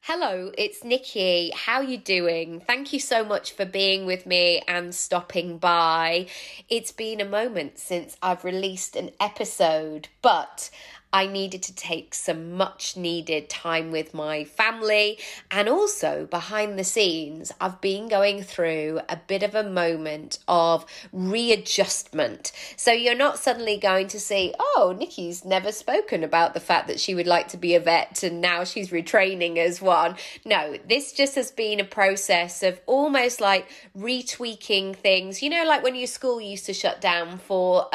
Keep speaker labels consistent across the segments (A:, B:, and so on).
A: Hello, it's Nikki. How you doing? Thank you so much for being with me and stopping by. It's been a moment since I've released an episode, but I needed to take some much needed time with my family, and also behind the scenes, I've been going through a bit of a moment of readjustment. So you're not suddenly going to see, oh, Nikki's never spoken about the fact that she would like to be a vet and now she's retraining as one. No, this just has been a process of almost like retweaking things. You know, like when your school used to shut down for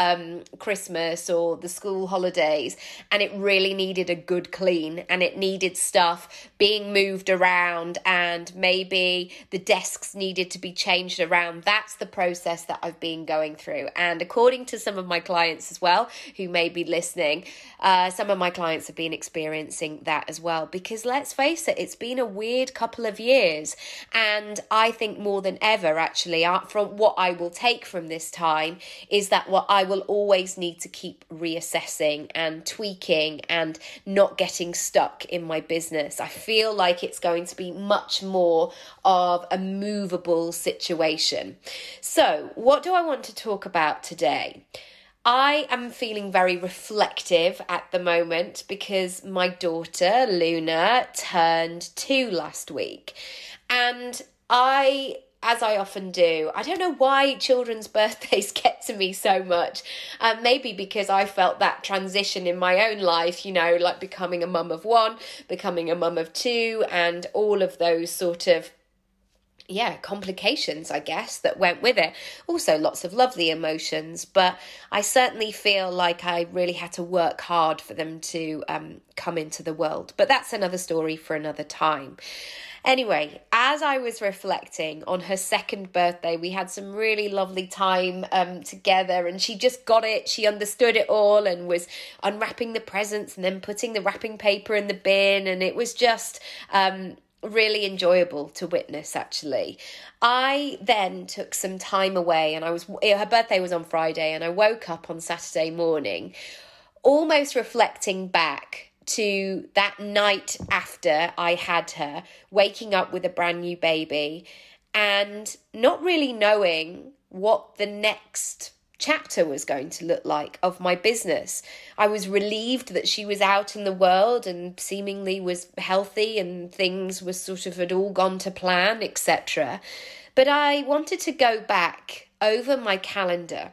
A: Christmas or the school holidays, and it really needed a good clean, and it needed stuff being moved around, and maybe the desks needed to be changed around. That's the process that I've been going through. And according to some of my clients as well, who may be listening, some of my clients have been experiencing that as well, because let's face it, it's been a weird couple of years. And I think more than ever, actually, from what I will take from this time is that what I will always need to keep reassessing and tweaking and not getting stuck in my business. I feel like it's going to be much more of a movable situation. So, what do I want to talk about today? I am feeling very reflective at the moment because my daughter, Luna, turned 2 last week. And as I often do, I don't know why children's birthdays get to me so much. Maybe because I felt that transition in my own life, like becoming a mum of 1, becoming a mum of 2, and all of those sort of complications, I guess, that went with it. Also, lots of lovely emotions, but I certainly feel like I really had to work hard for them to come into the world. But that's another story for another time. Anyway, as I was reflecting on her 2nd birthday, we had some really lovely time together, and she just got it. She understood it all and was unwrapping the presents and then putting the wrapping paper in the bin, and it was just really enjoyable to witness, actually. I then took some time away, and her birthday was on Friday, and I woke up on Saturday morning almost reflecting back to that night after I had her, waking up with a brand new baby and not really knowing what the next chapter was going to look like of my business. I was relieved that she was out in the world and seemingly was healthy and things was sort of had all gone to plan, etc. But I wanted to go back over my calendar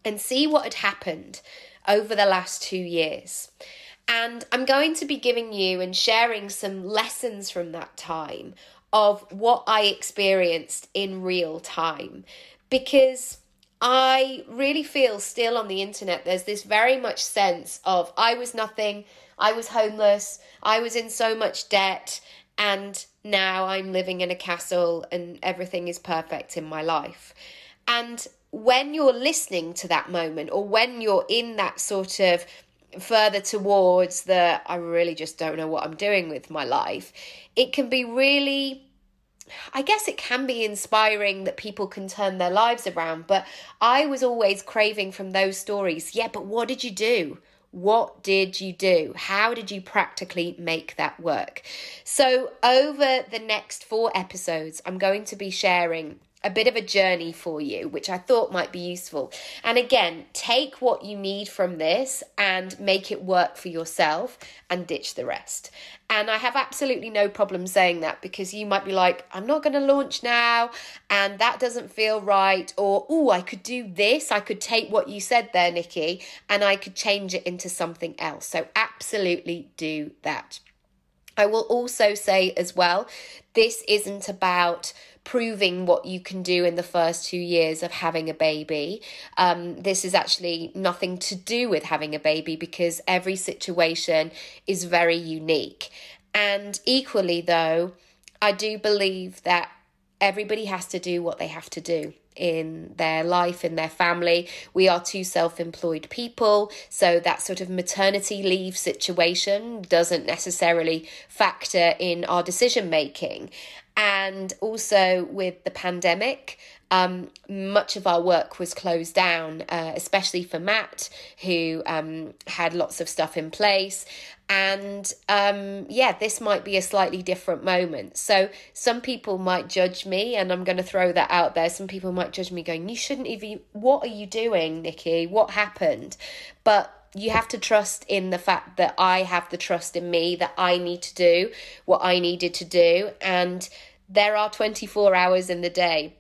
A: and see what had happened over the last 2 years. And I'm going to be giving you and sharing some lessons from that time of what I experienced in real time, because I really feel still on the internet there's this very much sense of I was nothing, I was homeless, I was in so much debt, and now I'm living in a castle and everything is perfect in my life. And when you're listening to that moment, or when you're in that sort of further towards the I really just don't know what I'm doing with my life, it can be really, I guess it can be inspiring that people can turn their lives around. But I was always craving from those stories. Yeah, but what did you do? What did you do? How did you practically make that work? So over the next 4 episodes, I'm going to be sharing a bit of a journey for you, which I thought might be useful. And again, take what you need from this and make it work for yourself and ditch the rest. And I have absolutely no problem saying that, because you might be like, I'm not going to launch now and that doesn't feel right. Or, oh, I could do this. I could take what you said there, Nikki, and I could change it into something else. So absolutely do that. I will also say as well, this isn't about proving what you can do in the first 2 years of having a baby. This is actually nothing to do with having a baby, because every situation is very unique. And equally though, I do believe that everybody has to do what they have to do in their life, in their family. We are 2 self-employed people, so that sort of maternity leave situation doesn't necessarily factor in our decision making. And also with the pandemic, much of our work was closed down, especially for Matt, who had lots of stuff in place. And this might be a slightly different moment. So some people might judge me, and I'm going to throw that out there. Some people might judge me going, you shouldn't even, what are you doing, Nikki? What happened? But you have to trust in the fact that I have the trust in me, that I need to do what I needed to do. And there are 24 hours in the day.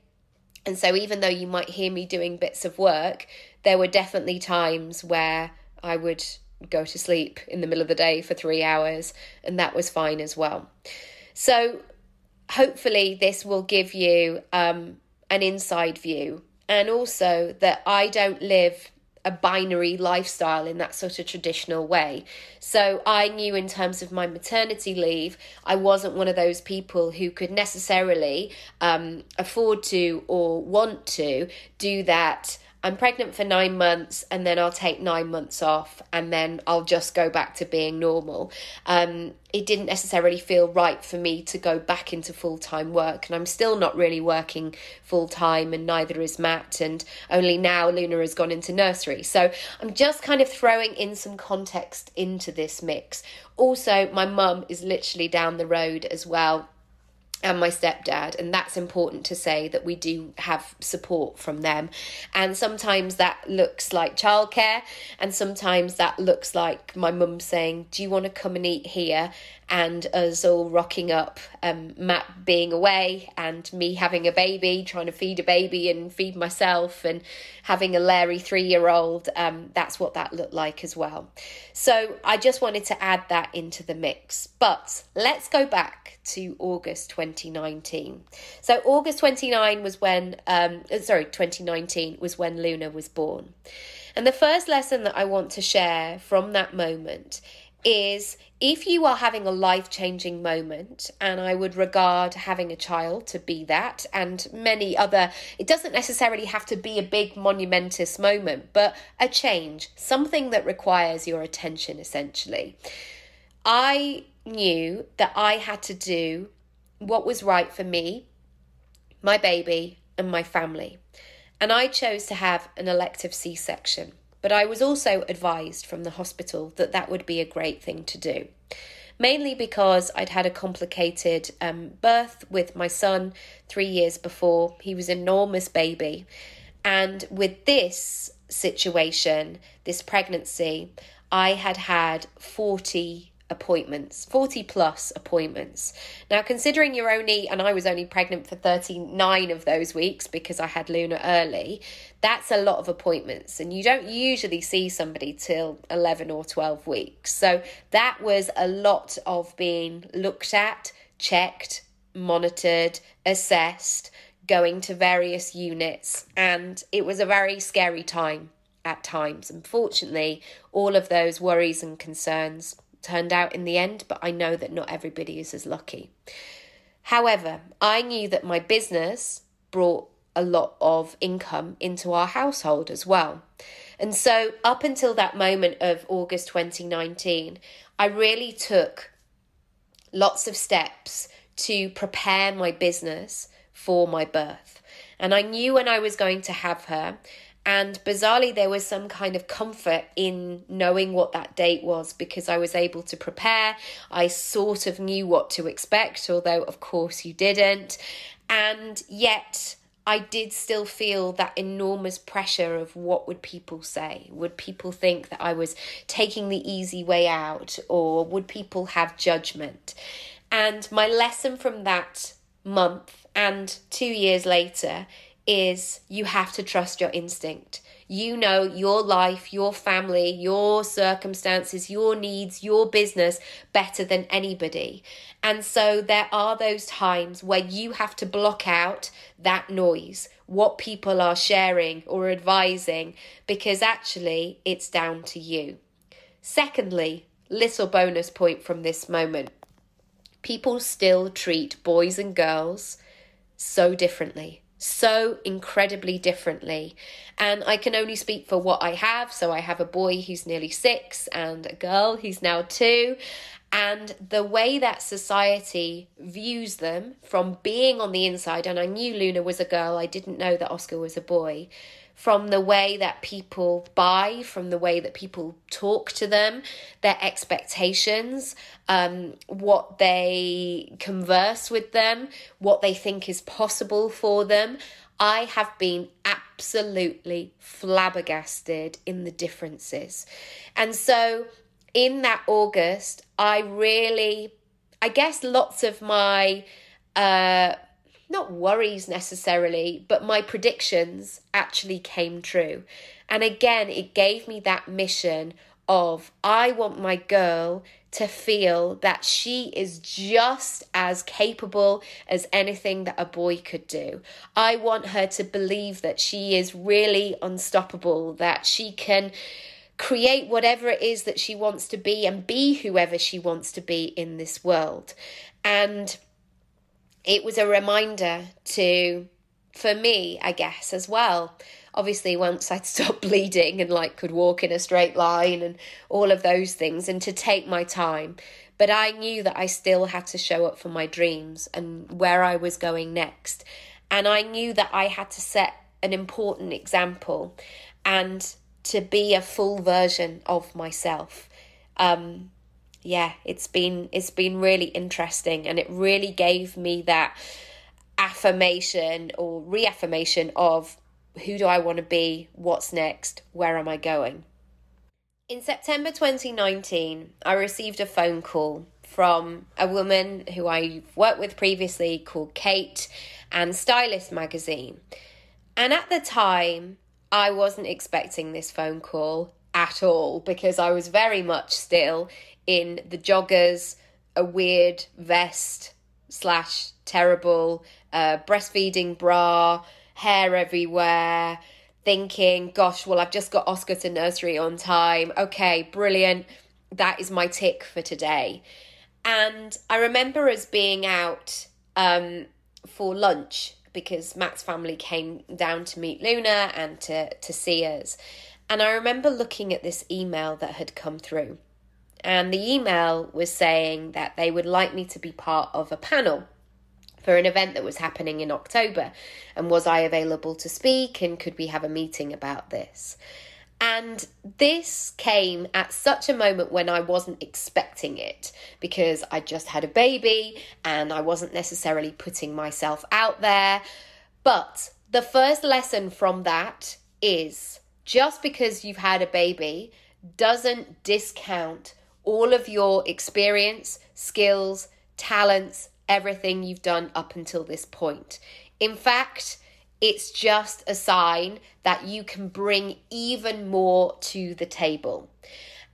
A: And so even though you might hear me doing bits of work, there were definitely times where I would go to sleep in the middle of the day for 3 hours, and that was fine as well. So hopefully this will give you an inside view, and also that I don't live a binary lifestyle in that sort of traditional way. So I knew in terms of my maternity leave, I wasn't one of those people who could necessarily afford to or want to do that. I'm pregnant for 9 months and then I'll take 9 months off and then I'll just go back to being normal. It didn't necessarily feel right for me to go back into full-time work, and I'm still not really working full-time, and neither is Matt, and only now Luna has gone into nursery. So I'm just kind of throwing in some context into this mix. Also, my mum is literally down the road as well, and my stepdad, and that's important to say that we do have support from them. And sometimes that looks like childcare, and sometimes that looks like my mum saying, do you want to come and eat here? And us all rocking up, Matt being away and me having a baby, trying to feed a baby and feed myself, and having a Larry 3-year-old. That's what that looked like as well. So I just wanted to add that into the mix. But let's go back to August 2019. So August 2019 was when Luna was born. And the first lesson that I want to share from that moment is, if you are having a life-changing moment, and I would regard having a child to be that, and many other, it doesn't necessarily have to be a big monumentous moment, but a change, something that requires your attention essentially. I knew that I had to do what was right for me, my baby, and my family. And I chose to have an elective C-section. But I was also advised from the hospital that that would be a great thing to do. Mainly because I'd had a complicated birth with my son 3 years before. He was an enormous baby. And with this situation, this pregnancy, I had 40 plus appointments. Now, considering and I was only pregnant for 39 of those weeks because I had Luna early, that's a lot of appointments, and you don't usually see somebody till 11 or 12 weeks. So that was a lot of being looked at, checked, monitored, assessed, going to various units, and it was a very scary time at times. Unfortunately, all of those worries and concerns turned out in the end, but I know that not everybody is as lucky. However, I knew that my business brought a lot of income into our household as well. And so up until that moment of August 2019, I really took lots of steps to prepare my business for my birth. And I knew when I was going to have her. And bizarrely, there was some kind of comfort in knowing what that date was because I was able to prepare. I sort of knew what to expect, although, of course, you didn't. And yet, I did still feel that enormous pressure of what would people say? Would people think that I was taking the easy way out, or would people have judgment? And my lesson from that month and 2 years later is you have to trust your instinct. You know your life, your family, your circumstances, your needs, your business better than anybody. And so there are those times where you have to block out that noise, what people are sharing or advising, because actually it's down to you. Secondly, little bonus point from this moment. People still treat boys and girls so differently. So incredibly differently. And I can only speak for what I have. So I have a boy who's nearly 6 and a girl who's now 2. And the way that society views them from being on the inside, and I knew Luna was a girl, I didn't know that Oscar was a boy, from the way that people buy, from the way that people talk to them, their expectations, what they converse with them, what they think is possible for them. I have been absolutely flabbergasted in the differences. And so in that August, I guess lots of my, not worries necessarily, but my predictions actually came true. And again, it gave me that mission of, I want my girl to feel that she is just as capable as anything that a boy could do. I want her to believe that she is really unstoppable, that she can create whatever it is that she wants to be and be whoever she wants to be in this world. And it was a reminder for me, I guess, as well. Obviously, once I'd stopped bleeding and could walk in a straight line and all of those things, and to take my time. But I knew that I still had to show up for my dreams and where I was going next. And I knew that I had to set an important example and to be a full version of myself. It's been really interesting, and it really gave me that affirmation or reaffirmation of, who do I want to be? What's next? Where am I going? In September 2019, I received a phone call from a woman who I've worked with previously called Kate, and Stylist magazine. And at the time, I wasn't expecting this phone call at all, because I was very much still in the joggers, a weird vest / terrible breastfeeding bra, hair everywhere, thinking, gosh, well, I've just got Oscar to nursery on time. Okay, brilliant. That is my tick for today. And I remember us being out for lunch, because Matt's family came down to meet Luna and to see us. And I remember looking at this email that had come through. And the email was saying that they would like me to be part of a panel for an event that was happening in October. And was I available to speak, and could we have a meeting about this? And this came at such a moment when I wasn't expecting it, because I just had a baby and I wasn't necessarily putting myself out there. But the first lesson from that is, just because you've had a baby doesn't discount all of your experience, skills, talents, everything you've done up until this point. In fact, it's just a sign that you can bring even more to the table.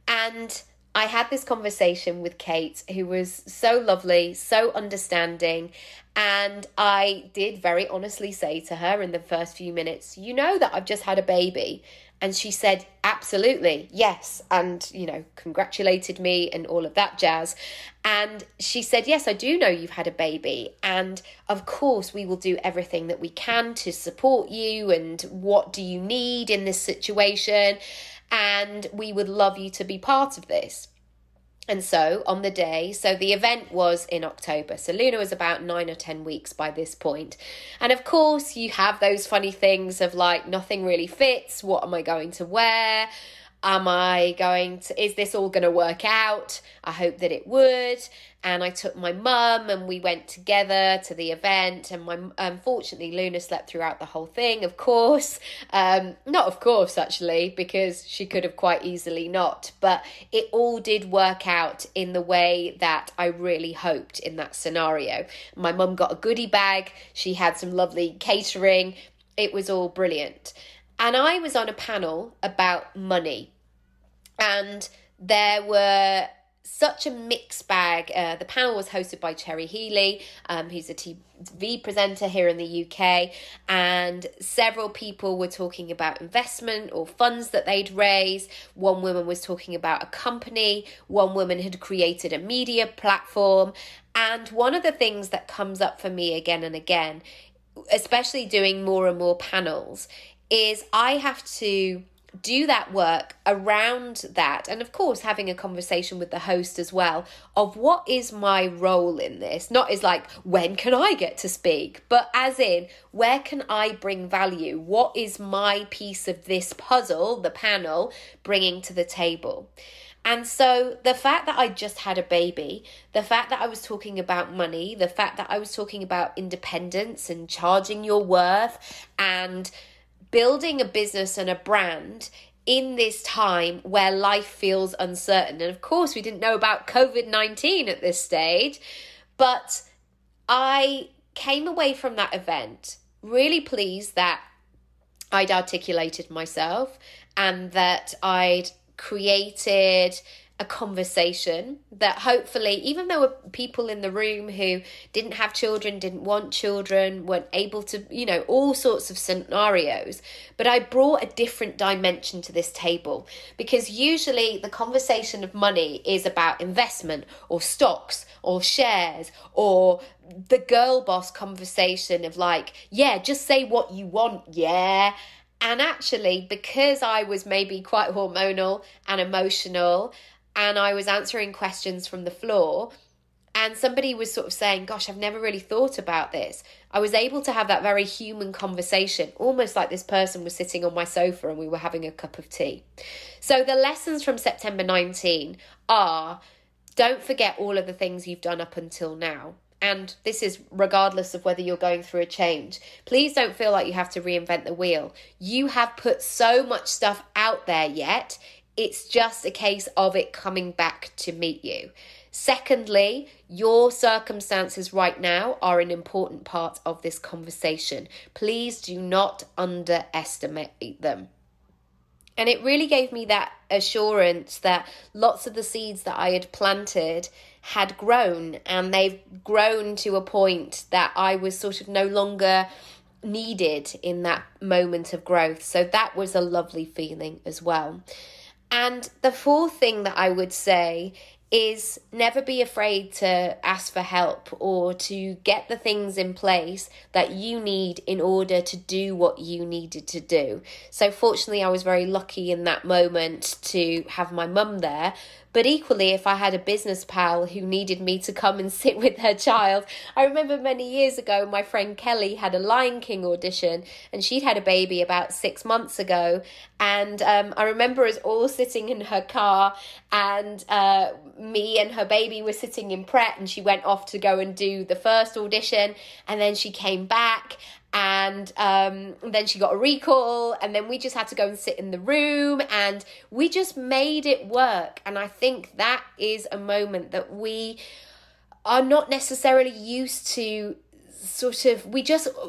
A: And I had this conversation with Kate, who was so lovely, so understanding. And I did very honestly say to her in the first few minutes, you know that I've just had a baby. And she said, absolutely, yes. And, congratulated me and all of that jazz. And she said, yes, I do know you've had a baby. And of course, we will do everything that we can to support you. And what do you need in this situation? And we would love you to be part of this. And so on the day, so the event was in October. So Luna was about 9 or 10 weeks by this point. And of course, you have those funny things of nothing really fits. What am I going to wear? Is this all going to work out? I hope that it would. And I took my mum and we went together to the event. And unfortunately, Luna slept throughout the whole thing, of course. Not of course, actually, because she could have quite easily not. But it all did work out in the way that I really hoped in that scenario. My mum got a goodie bag. She had some lovely catering. It was all brilliant. And I was on a panel about money. And there were such a mixed bag. The panel was hosted by Cherry Healey, who's a TV presenter here in the UK, and several people were talking about investment or funds that they'd raised. One woman was talking about a company. One woman had created a media platform. And one of the things that comes up for me again and again, especially doing more and more panels, is I have to do that work around that. And of course, having a conversation with the host as well of what is my role in this? Not as like, when can I get to speak? But as in, where can I bring value? What is my piece of this puzzle, the panel, bringing to the table? And so the fact that I just had a baby, the fact that I was talking about money, the fact that I was talking about independence and charging your worth and building a business and a brand in this time where life feels uncertain. And of course, we didn't know about COVID-19 at this stage, but I came away from that event really pleased that I'd articulated myself and that I'd created a conversation that hopefully, even though there were people in the room who didn't have children, didn't want children, weren't able to, all sorts of scenarios, but I brought a different dimension to this table, because usually the conversation of money is about investment or stocks or shares, or the girl boss conversation of like, yeah, just say what you want, yeah. And actually, because I was maybe quite hormonal and emotional, and I was answering questions from the floor, and somebody was sort of saying, gosh, I've never really thought about this, I was able to have that very human conversation, almost like this person was sitting on my sofa and we were having a cup of tea. So the lessons from September 19 are, don't forget all of the things you've done up until now. And this is regardless of whether you're going through a change. Please don't feel like you have to reinvent the wheel. You have put so much stuff out there yet. It's just a case of it coming back to meet you. Secondly, your circumstances right now are an important part of this conversation. Please do not underestimate them. And it really gave me that assurance that lots of the seeds that I had planted had grown, and they've grown to a point that I was sort of no longer needed in that moment of growth. So that was a lovely feeling as well. And the fourth thing that I would say is never be afraid to ask for help or to get the things in place that you need in order to do what you needed to do. So fortunately, I was very lucky in that moment to have my mum there. But equally, if I had a business pal who needed me to come and sit with her child, I remember many years ago, my friend Kelly had a Lion King audition and she'd had a baby about 6 months ago. And I remember us all sitting in her car, and me and her baby were sitting in Pret, and she went off to go and do the first audition, and then she came back. And then she got a recall, and then we just had to go and sit in the room, and we just made it work. And I think that is a moment that we are not necessarily used to.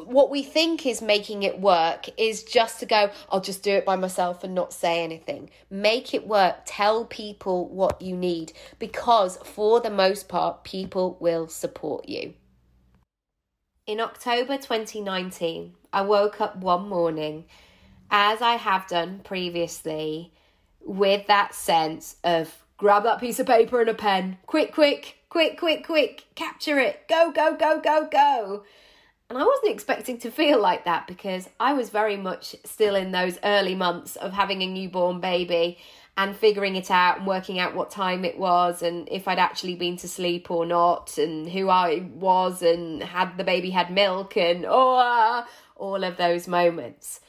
A: What we think is making it work is just to go, I'll just do it by myself and not say anything. Make it work. Tell people what you need, because for the most part, people will support you. In October 2019, I woke up one morning, as I have done previously, with that sense of grab that piece of paper and a pen, quick, capture it, go. And I wasn't expecting to feel like that, because I was very much still in those early months of having a newborn baby and figuring it out and working out what time it was and if I'd actually been to sleep or not and who I was and had the baby had milk and all of those moments.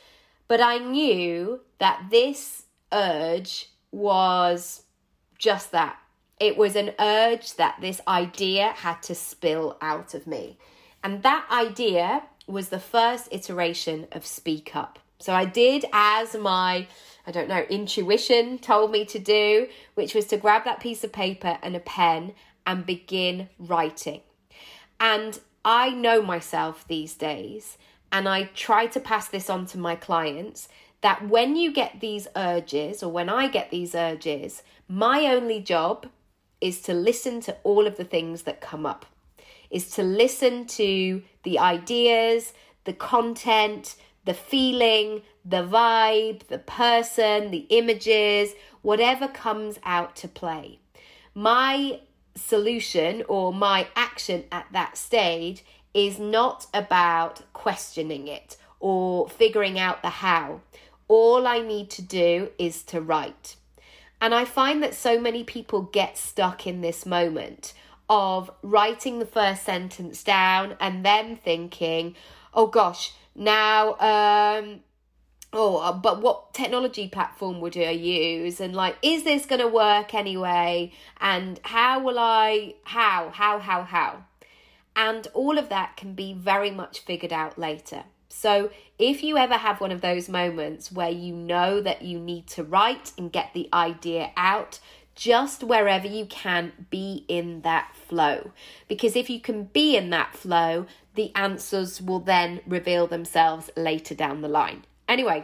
A: But I knew that this urge was just that. It was an urge that this idea had to spill out of me. And that idea was the first iteration of Speak Up. So I did as my intuition told me to do, which was to grab that piece of paper and a pen and begin writing. And I know myself these days, and I try to pass this on to my clients, that when you get these urges, or when I get these urges, my only job is to listen to all of the things that come up, is to listen to the ideas, the content, the feeling, the vibe, the person, the images, whatever comes out to play. My solution or my action at that stage is not about questioning it or figuring out the how. All I need to do is to write. And I find that so many people get stuck in this moment of writing the first sentence down and then thinking, oh gosh, now, but what technology platform would I use? And like, is this going to work anyway? And how will I, how? And all of that can be very much figured out later. So if you ever have one of those moments where you know that you need to write and get the idea out, just wherever you can, be in that flow. Because if you can be in that flow, the answers will then reveal themselves later down the line. Anyway,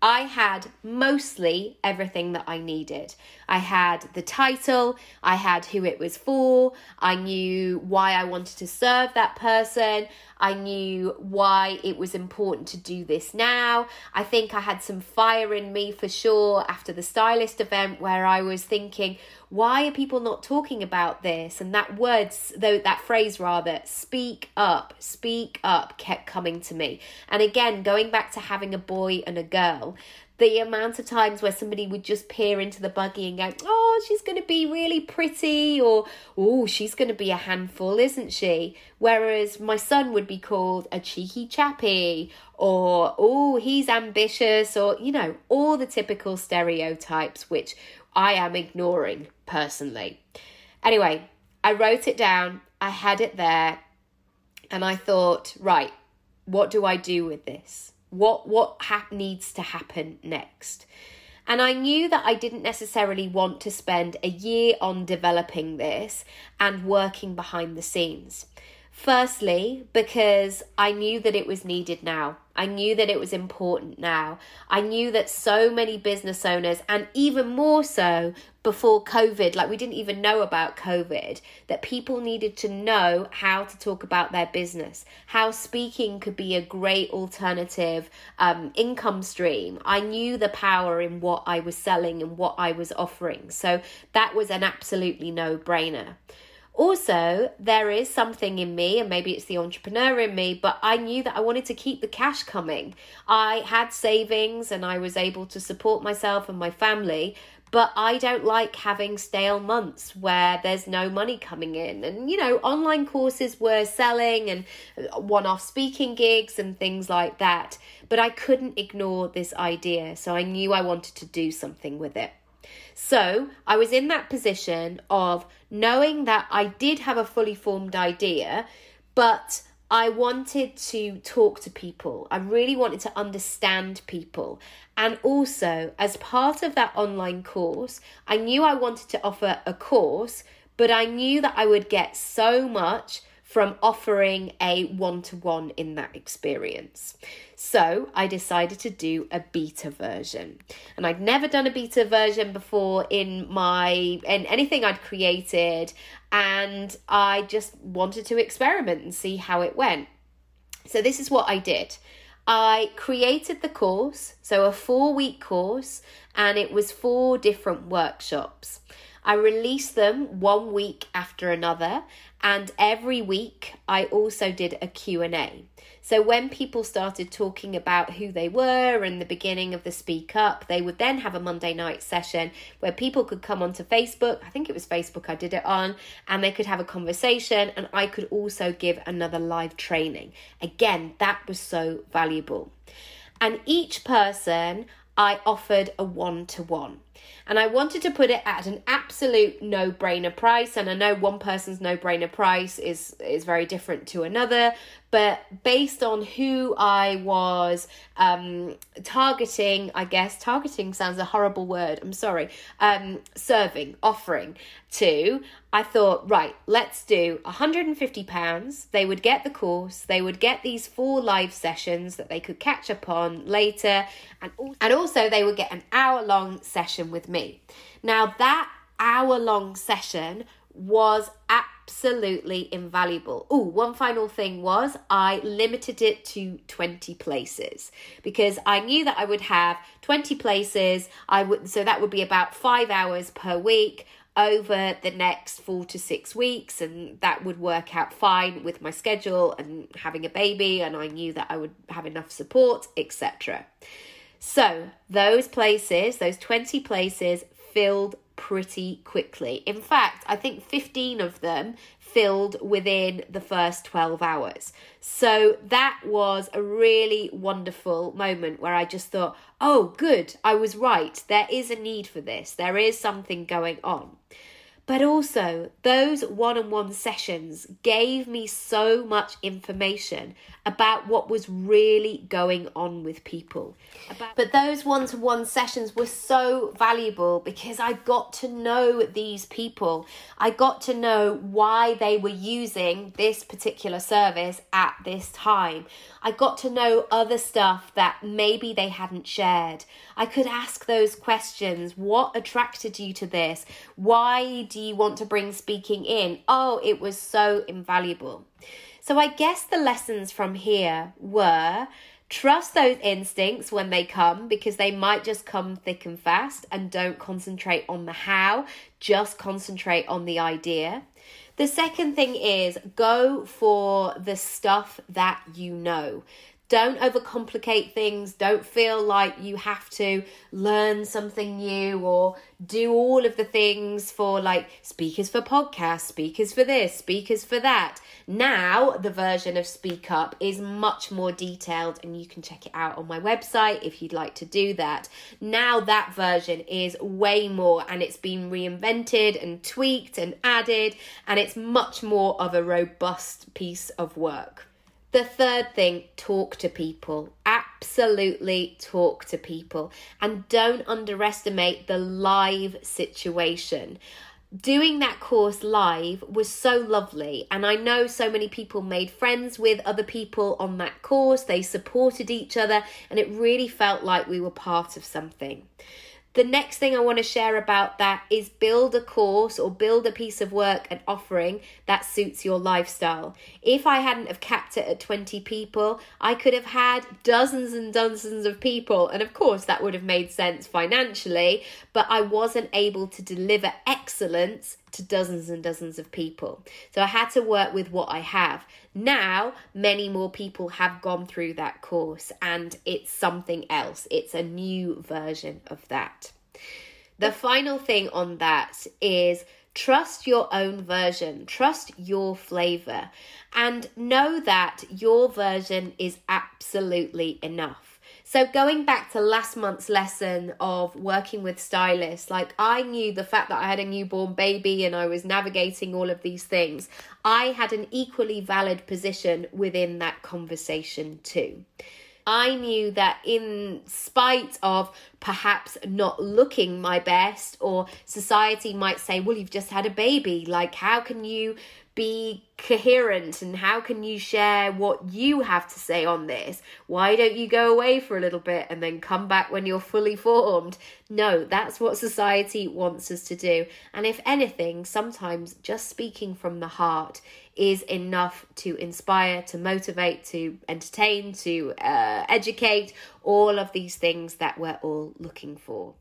A: I had mostly everything that I needed. I had the title, I had who it was for, I knew why I wanted to serve that person, I knew why it was important to do this now. I think I had some fire in me for sure after the stylist event where I was thinking, why are people not talking about this? And that phrase, speak up, kept coming to me. And again, going back to having a boy and a girl, the amount of times where somebody would just peer into the buggy and go, oh, she's going to be really pretty, or, oh, she's going to be a handful, isn't she? Whereas my son would be called a cheeky chappy, or, oh, he's ambitious, or, all the typical stereotypes, which I am ignoring personally. Anyway, I wrote it down, I had it there, and I thought, right, what do I do with this? What needs to happen next? And I knew that I didn't necessarily want to spend a year on developing this and working behind the scenes. Firstly, because I knew that it was needed now. I knew that it was important now. I knew that so many business owners, and even more so before COVID, like we didn't even know about COVID, that people needed to know how to talk about their business, how speaking could be a great alternative income stream. I knew the power in what I was selling and what I was offering. So that was an absolutely no-brainer. Also, there is something in me, and maybe it's the entrepreneur in me, but I knew that I wanted to keep the cash coming. I had savings and I was able to support myself and my family, but I don't like having stale months where there's no money coming in. And, online courses were selling and one-off speaking gigs and things like that, but I couldn't ignore this idea, so I knew I wanted to do something with it. So I was in that position of knowing that I did have a fully formed idea, but I wanted to talk to people. I really wanted to understand people. And also, as part of that online course, I knew I wanted to offer a course, but I knew that I would get so much from offering a one-to-one in that experience. So I decided to do a beta version. And I'd never done a beta version before in anything I'd created, and I just wanted to experiment and see how it went. So this is what I did. I created the course, so a 4-week course, and it was 4 different workshops. I released them 1 week after another, and every week I also did a Q&A. So when people started talking about who they were in the beginning of the Speak Up, they would then have a Monday night session where people could come onto Facebook, I think it was Facebook I did it on, and they could have a conversation, and I could also give another live training. Again, that was so valuable. And each person I offered a one-to-one. And I wanted to put it at an absolute no-brainer price. And I know one person's no-brainer price is very different to another. But based on who I was targeting, I guess, targeting sounds a horrible word, I'm sorry, offering to, I thought, right, let's do £150. They would get the course, they would get these 4 live sessions that they could catch up on later, and also they would get an hour-long session with me. Now, that hour-long session was absolutely invaluable. Oh, one final thing was I limited it to 20 places because I knew that I would have 20 places. So that would be about 5 hours per week over the next 4 to 6 weeks, and that would work out fine with my schedule and having a baby, and I knew that I would have enough support, etc. So those places, those 20 places filled pretty quickly. In fact, I think 15 of them filled within the first 12 hours. So that was a really wonderful moment where I just thought, oh, good, I was right. There is a need for this. There is something going on. But also, those one-on-one sessions gave me so much information about what was really going on with people. But those one-to-one sessions were so valuable because I got to know these people. I got to know why they were using this particular service at this time. I got to know other stuff that maybe they hadn't shared. I could ask those questions. What attracted you to this? Why do you want to bring speaking in? Oh, it was so invaluable. So I guess the lessons from here were: trust those instincts when they come, because they might just come thick and fast, and don't concentrate on the how, just concentrate on the idea. The second thing is go for the stuff that you know. Don't overcomplicate things. Don't feel like you have to learn something new or do all of the things for like speakers for podcasts, speakers for this, speakers for that. Now, the version of Speak Up is much more detailed, and you can check it out on my website if you'd like to do that. Now that version is way more, and it's been reinvented and tweaked and added, and it's much more of a robust piece of work. The third thing, talk to people. Absolutely talk to people. And don't underestimate the live situation. Doing that course live was so lovely, and I know so many people made friends with other people on that course. They supported each other, and it really felt like we were part of something. The next thing I want to share about that is build a course or build a piece of work and offering that suits your lifestyle. If I hadn't have capped it at 20 people, I could have had dozens and dozens of people. And of course, that would have made sense financially, but I wasn't able to deliver excellence to dozens and dozens of people. So I had to work with what I have. Now, many more people have gone through that course, and it's something else. It's a new version of that. The final thing on that is trust your own version, trust your flavor, and know that your version is absolutely enough. So going back to last month's lesson of working with stylists, like I knew the fact that I had a newborn baby and I was navigating all of these things, I had an equally valid position within that conversation too. I knew that in spite of perhaps not looking my best, or society might say, well, you've just had a baby, like how can you be coherent and how can you share what you have to say on this? Why don't you go away for a little bit and then come back when you're fully formed? No, that's what society wants us to do. And if anything, sometimes just speaking from the heart is enough to inspire, to motivate, to entertain, to educate, all of these things that we're all looking for.